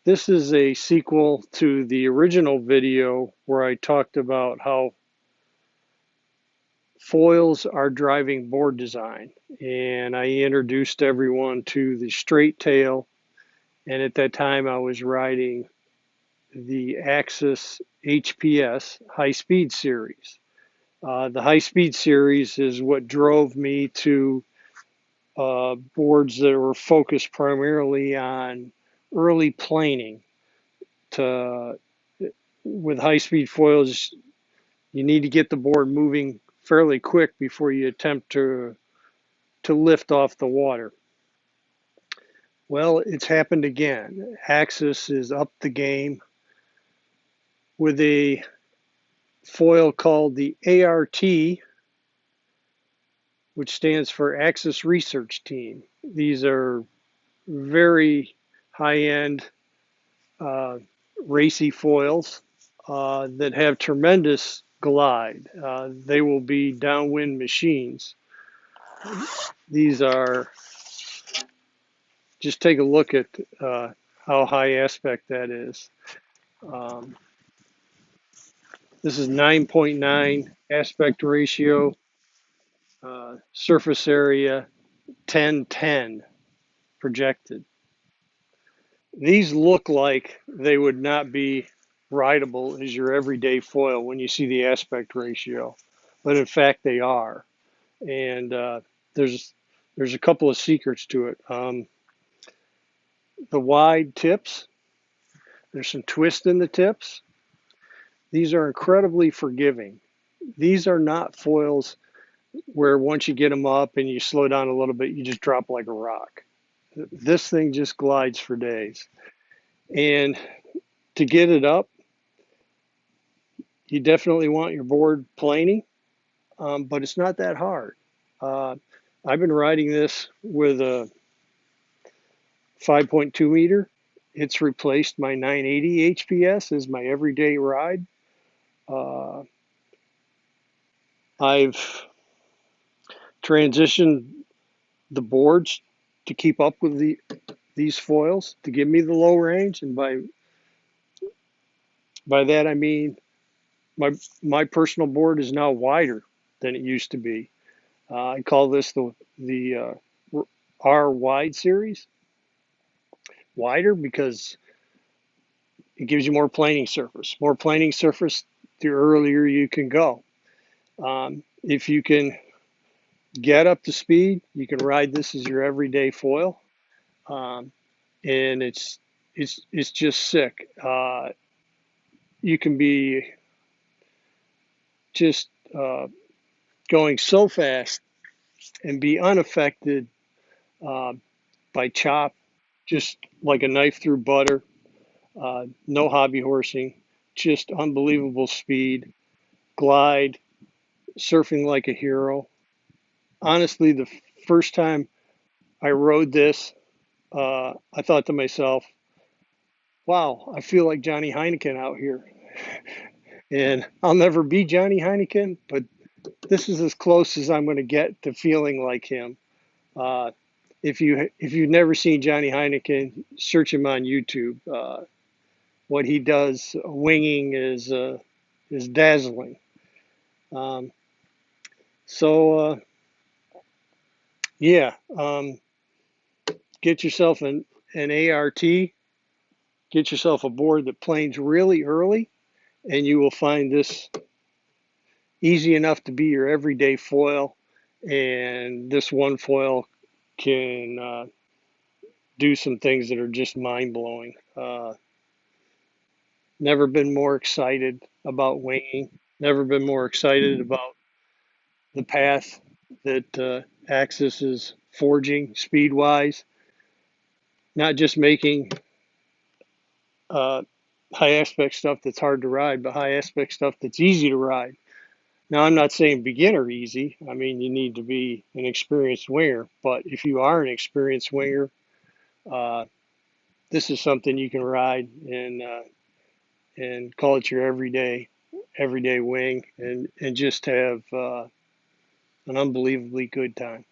This is a sequel to the original video where I talked about how foils are driving board design. And I introduced everyone to the straight tail. And at that time, I was riding the Axis HPS High Speed Series. The High Speed Series is what drove me to boards that were focused primarily on early planing. To with high speed foils, you need to get the board moving fairly quick before you attempt to lift off the water. Well, it's happened again. Axis is up the game with a foil called the ART, which stands for Axis Research Team. These are very high-end uh, racy foils that have tremendous glide. They will be downwind machines. These are, just take a look at how high aspect that is. Um, this is 9.9 aspect ratio, surface area 1010 projected. These look like they would not be rideable as your everyday foil when you see the aspect ratio, but in fact they are. And there's there's a couple of secrets to it. The wide tips, there's some twist in the tips. These are incredibly forgiving. These are not foils where once you get them up and you slow down a little bit, you just drop like a rock. This thing just glides for days. And to get it up, you definitely want your board planing, but it's not that hard. Uh, I've been riding this with a 5.2 meter. It's replaced my 980 HPS as my everyday ride. Uh, I've transitioned the boards to keep up with these foils to give me the low range, and by that I mean my my personal board is now wider than it used to be. I call this the R wide series, wider because it gives you more planing surface. More planing surface, the earlier you can go. If you can get up to speed, you can ride this as your everyday foil, um, and it's just sick. You can be just going so fast and be unaffected uh, by chop, just like a knife through butter. No hobby horsing, just unbelievable speed, glide, surfing like a hero. Honestly, the first time I rode this, I thought to myself, wow, I feel like Johnny Heineken out here. And I'll never be Johnny Heineken, but this is as close as I'm going to get to feeling like him. Uh, if you've never seen Johnny Heineken, search him on YouTube. What he does winging is dazzling. Um, so yeah, get yourself an ART, get yourself a board that planes really early, and you will find this easy enough to be your everyday foil. And this one foil can do some things that are just mind blowing. Never been more excited about winging. Never been more excited about the path that Axis is forging speed wise. Not just making uh, high aspect stuff that's hard to ride, but high aspect stuff that's easy to ride. Now, I'm not saying beginner easy. I mean, you need to be an experienced winger. But if you are an experienced winger, uh, this is something you can ride and call it your everyday wing, and just have an unbelievably good time.